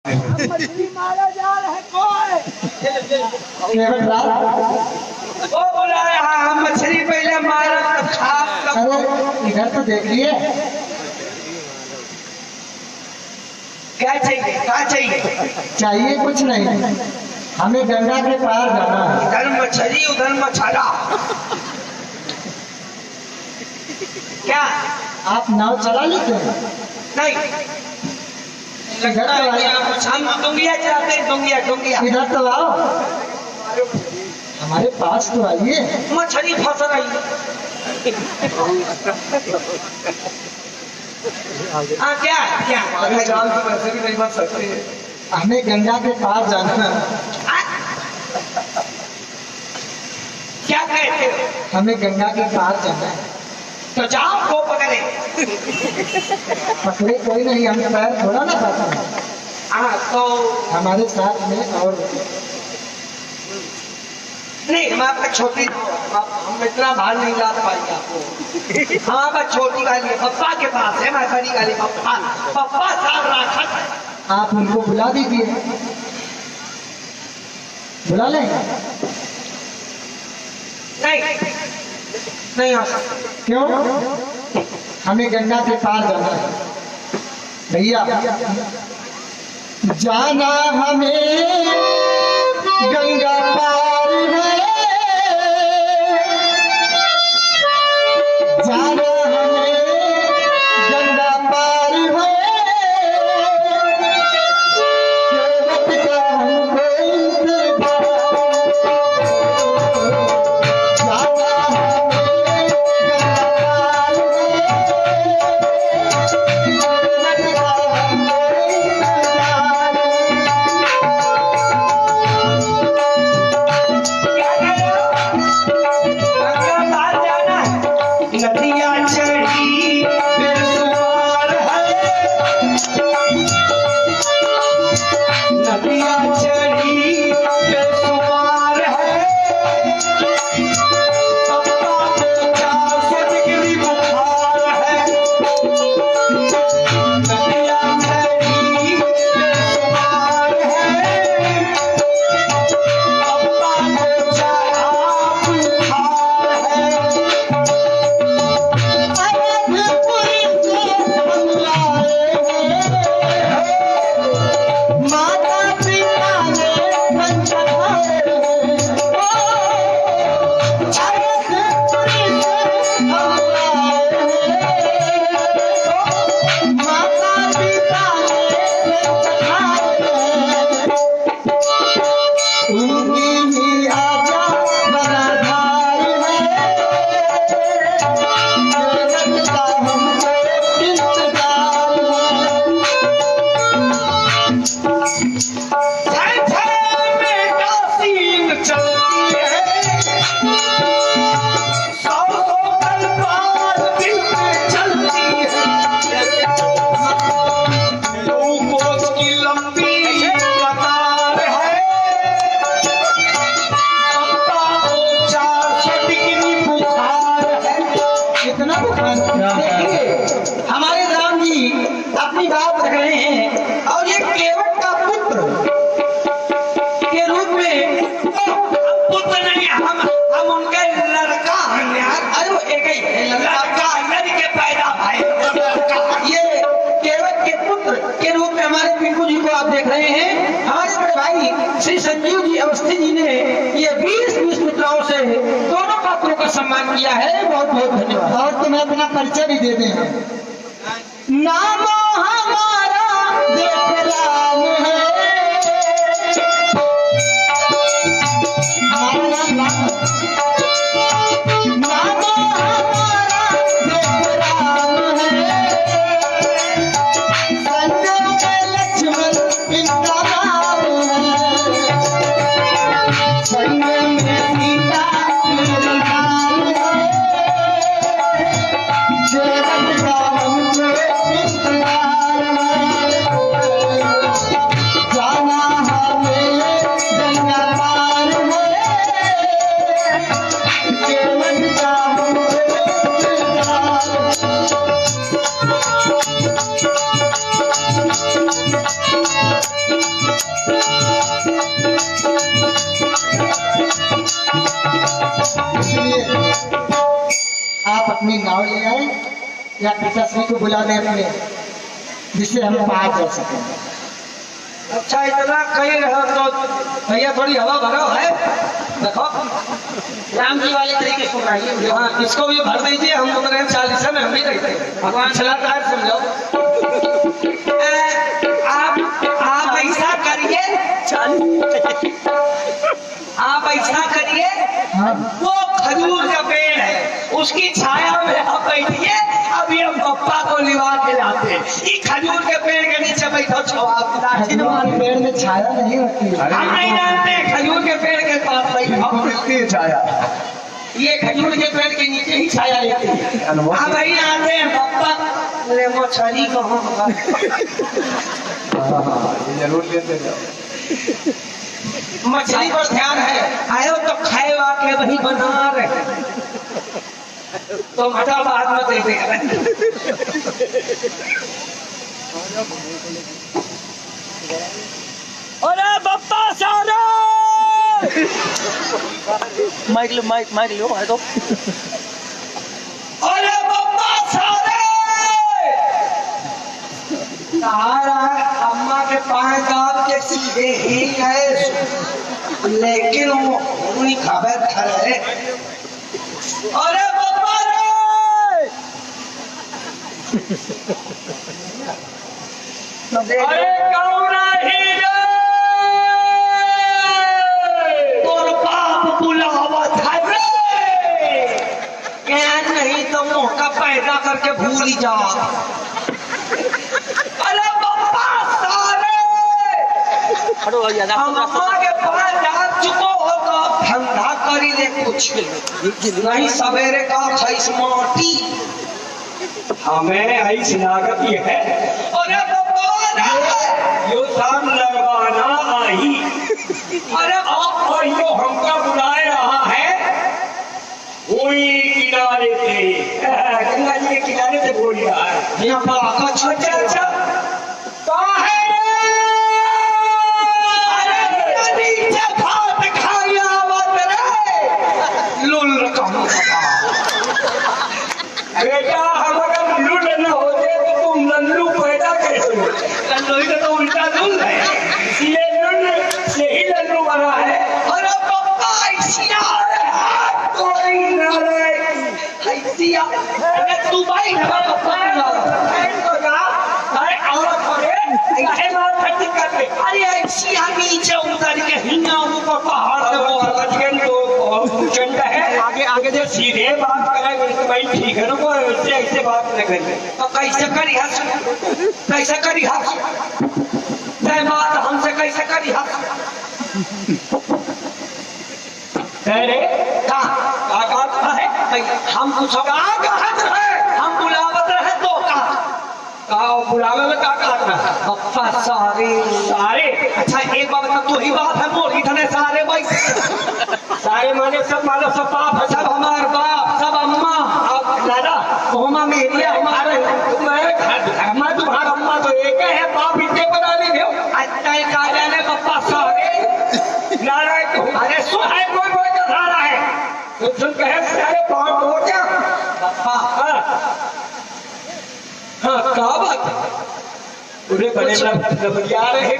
मछली मारा जा रहा है कोई वो बोला हाँ मछली पहले मारा तो खा। अरे इधर तो देखिए क्या चाहिए क्या चाहिए? चाहिए कुछ नहीं, हमें गंगा के पार जाना है। इधर मछली उधर मछला। क्या आप नाव चला लेते हैं? नहीं लगता है कि आप हम डुंगिया चलाते हैं। डुंगिया डुंगिया इधर तो आओ, हमारे पास तो आइए। मछली फंस रही है। हाँ क्या क्या जाल तो वैसे भी नहीं बन सकती है। हमें गंगा के पार जाना है। क्या कहते हो? हमें गंगा के पार जाना है। तो जाओ वो पकड़े। पकड़े कोई नहीं, हम पैर थोड़ा ना पाते हैं। हाँ तो हमारे साथ में और नहीं हमारे पास छोटी हम इतना भार नहीं ला पाएंगे आपको। हमारे पास छोटी वाली है, पप्पा के पास है। हमारी बड़ी वाली पप्पा पप्पा साहब राखत। आप उनको बुला दीजिए। बुला लें? नहीं नहीं आ सकता। क्यों? हमें गंगा के पार जाना है भैया। जाना हमें गंगा पार है, जाना हमें गंगा पार है। केवट का हमको इंतजार, जाना हमें गंगा पार नदिया चढ़ी बेसुमार है, नदिया चढ़ी बेसुमार है। पप्पा को 400 डिग्री बुखार है। नदिया चढ़ी बेसुमार है, पप्पा को चढ़ा बुखार है। हमारे राम जी अपनी बात रख रहे हैं और ये केवट का पुत्र के रूप में पुत्र नहीं, हम उनके लड़का हैं यार। अरे एक ही लड़का लड़के पैदा भाई लड़का। ये केवट के पुत्र के रूप में हमारे पिंकू जी को आप देख रहे हैं। हमारे बड़े भाई श्री संजीव जी अवस्थी जी ने ये 20 मुद्राओं से दोनों पात्रों का सम्मान किया है। बहुत बहुत धन्यवाद। और तुम्हें अपना परिचय भी दे दें। नाम हमारा देख राम है, हमारा नाम नाम हमारा देख राम है। संजय में लक्ष्मण इनका नाम है, संजय में सीता मेरी नाम है। जेवट का हमको इंतजार है। इसलिए आप अपनी नाव ले आए या पिताश्री को बुला दें अपने, जिससे हम पार जा सकें। अच्छा इतना कहीं रहो तो भैया थोड़ी हवा भरो है, देखो राम जी वाले तरीके से बनाइए। हाँ इसको भी भर दीजिए, हम लोग रहे 40 में, हम भी रहते हैं, भगवान चलाता है, समझो। आप ऐसा करिए, आप ऐसा करिए, वो खजूर का पेड़ है, उसकी छाया में आप बैठिए, अभी हम पप्पा को लिवा के लाते हैं। ये खजूर के पेड़ के नीचे बैठो, खजूर पेड़ में छाया नहीं होती है। हम नहीं जानते, खजूर के पेड़ के पास बैठो, मिलती है छाया। ये खजूर के पेड़ के नीचे ही छाया लेती है। हम वही आते हैं पप्पा, अरे मछली कहाँ, ये जरूर लेते जाओ। मछली पर ध्यान है, आयो तो खाए वाके वही बना रहे, तो मटा बाद में दे दे। अरे बप्पा सारे माइक लो है तो। अरे बप्पा सारे सारा अम्मा के पाए दाब के सीधे ही है, लेकिन वो उन्हीं खबर खड़े। अरे बप्पा रे, अरे कौन ही रे, तोर बाप बुलावत है रे, क्या नहीं तो मौका पैदा करके भूल जा। अरे बप्पा सारे, अम्मा के पास जा चुको हो तो धंधा करी ले कुछ नहीं, सवेरे का खैस माटी हमें ऐस लागती है। अरे बप्पा यो शाम लगवाना आई, अरे आप और यो हमका बुलाए रहा है, वही किनारे से, गंगा जी के किनारे से बोल रहा है। यहाँ पर अच्छा अच्छा कहाँ है रे? अरे नीचे भात खाई आवत रे, लुल कहूँ बेटा, हम अगर लुल न होते तो तुम लल्लू पैदा कैसे हो? लल्लू ही तो उल्टा लुल है, ये लुल से ही लल्लू बना है। अरे पप्पा ऐसिया कोई ना रे, ऐसिया अरे तू भाई ना पप्पा तो जा, अरे औरत हो रे, ऐसे बात करती कर रहे। अरे ऐसिया नीचे उतर के हिन्ना ऊपर पहाड़ से वो अलग के तो बहुत चंड है, आगे जो सीधे बात करेंगे तो भाई ठीक है ना, वो ऐसे बात न करिए। तो कैसे करी हस, कैसे करी हस, बात हमसे कैसे करी हस? अरे कहा है हम कुछ हम बुलावत रहे तो कहा बुलावे में क्या कहना है? बप्पा सारे सारे, अच्छा एक बात का तो ही बात है, मोर इतने सारे भाई, सारे माने सब बाप है, सब हमारे बाप, सब अम्मा अब दादा होमा मेरी हमारे, मैं तुम्हारा अम्मा तो एक है, बाप इतने बना ले हो। अच्छा कहा जाने बप्पा सारे नारायण, अरे सुहाय कोई जा रहा है, सुन कहे सारे बाप हो क्या बप्पा? हाँ क्या बात, पूरे बड़े लबड़िया रहे,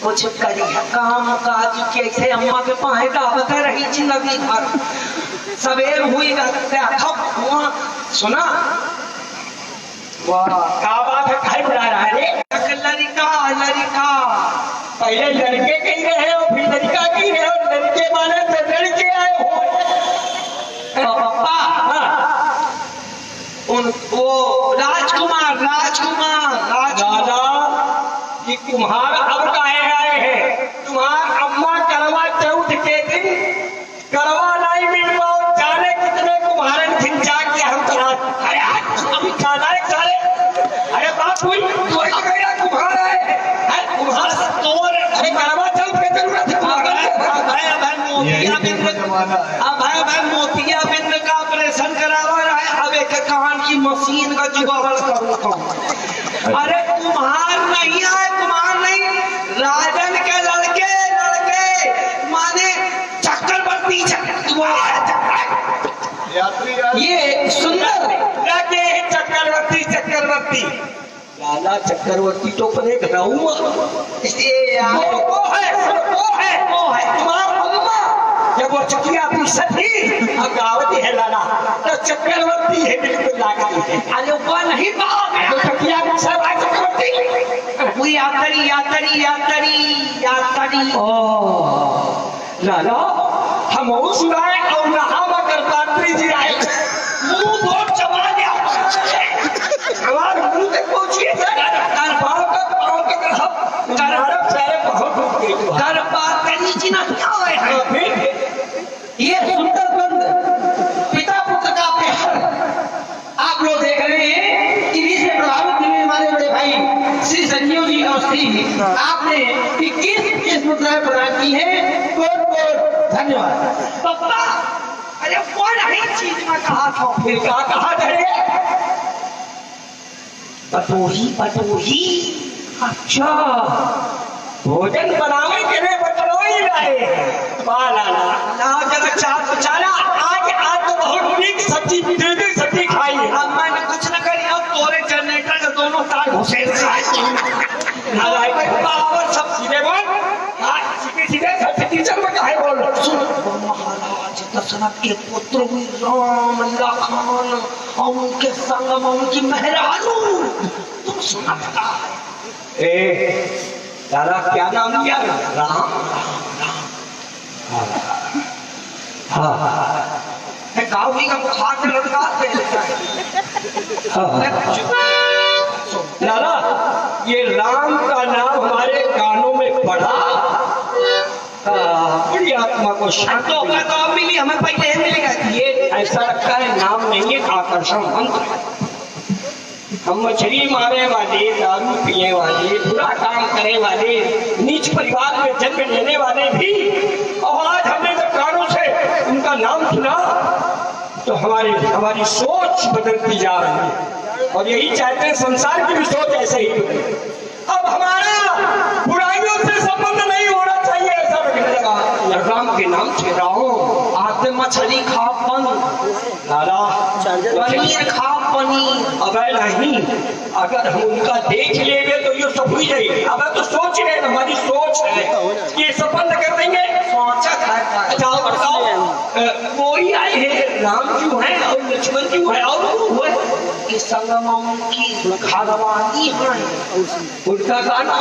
कुछ करी है काम काज कैसे अम्मा के पाए दावत रही जिंदगी भर, सवेर हुई सुना वाह क्या बात है, खाई बुला रहा है रे? लड़का पहले लड़के कही रहे हो, फिर लड़का कही रहे हो, लड़के माने तो लड़के आए हो पप्पा। वो राजकुमार राजा कि तुम्हारा अब काहे आए हैं, तुम्हार अम्मा करवा चौथ के दिन करवा नहीं मिल पाओ, जाने कितने तुम्हारे खिंचा के हम करा। अरे अभी सारे अरे बाप हुई तुम्हारा है तुम्हारा तोर, अरे करवा चौथ के जरूरत है मोतिया बिंद का ऑपरेशन करावा रहा है, अब एक कान की मशीन का जुगाड़ करूँ। अरे तुम्हार नहीं आए, तुम्हार नहीं चक्रवर्ती। लाला चक्रवर्ती तो अपने घराऊ वो है तुम्हारा अम्मा। जब वो चकिया अपनी सती अब गावती है लाला तो चक्रवर्ती है बिल्कुल लागती है। अरे वो नहीं बाप तो चकिया अपनी सब चक्रवर्ती वो यातरी लाला हम और सुनाए और नहावा कर पात्री जी आए मुंह बहुत चबा दिया हमारे मुंह तक पहुंचिए कर पात्री जी ना क्या हुए ये सुंदर बंद पिता पुत्र का प्यार आप लोग देख रहे हैं कि इससे प्रभावित हुए हमारे बड़े भाई श्री संजीव जी अवस्थी आपने 21 मुद्राएं प्रदान की है। बहुत धन्यवाद पापा। अरे कौन है चीज में कहा था फिर क्या कहा धरे पटोही अच्छा भोजन बनाने के लिए बटोही रहे ना जरा चार बचाना आज तो बहुत मीठ सब्जी दे सब्जी खाई अब मैंने कुछ न करी अब तोरे जनरेटर के दोनों तार घुसे पावर सब सीधे बोल सीधे टीचर में कहे बोल महाराज दशरथ के पुत्र हुए राम लखन और उनके संग में उनकी मेहरानू तुम सुना था दादा क्या नाम लिया राम गाँव का बुखार से लड़का लाला ये राम का नाम हमारे कानों में पड़ा बड़ी आत्मा को शांति तो मिली हमें पहले मिलेगा ये ऐसा लगता है नाम नहीं है आकर्षण मंत्र। हम मछली मारने वाले दारू पीने वाले बुरा काम करने वाले नीच परिवार में जन्म लेने वाले भी और आज हमने जब कानों से उनका नाम सुना तो हमारी सोच बदलती जा रही है और यही चाहते हैं संसार की भी सोच ऐसे ही बदले। अब हमारा बुराइयों से संबंध नहीं होना चाहिए ऐसा लगने लगा। राम के नाम से राम आते मछली खा लाला पनीर खा पनीर अब नहीं अगर हम उनका देख लेंगे तो ये सब हुई जाएगी। अब तो सोच रहे हमारी सोच है ये सब बंद कर देंगे सोचा था जाओ बताओ कोई आए हैं राम जी है और लक्ष्मण जी है और हुए इस संगम की खादवानी है उनका गाना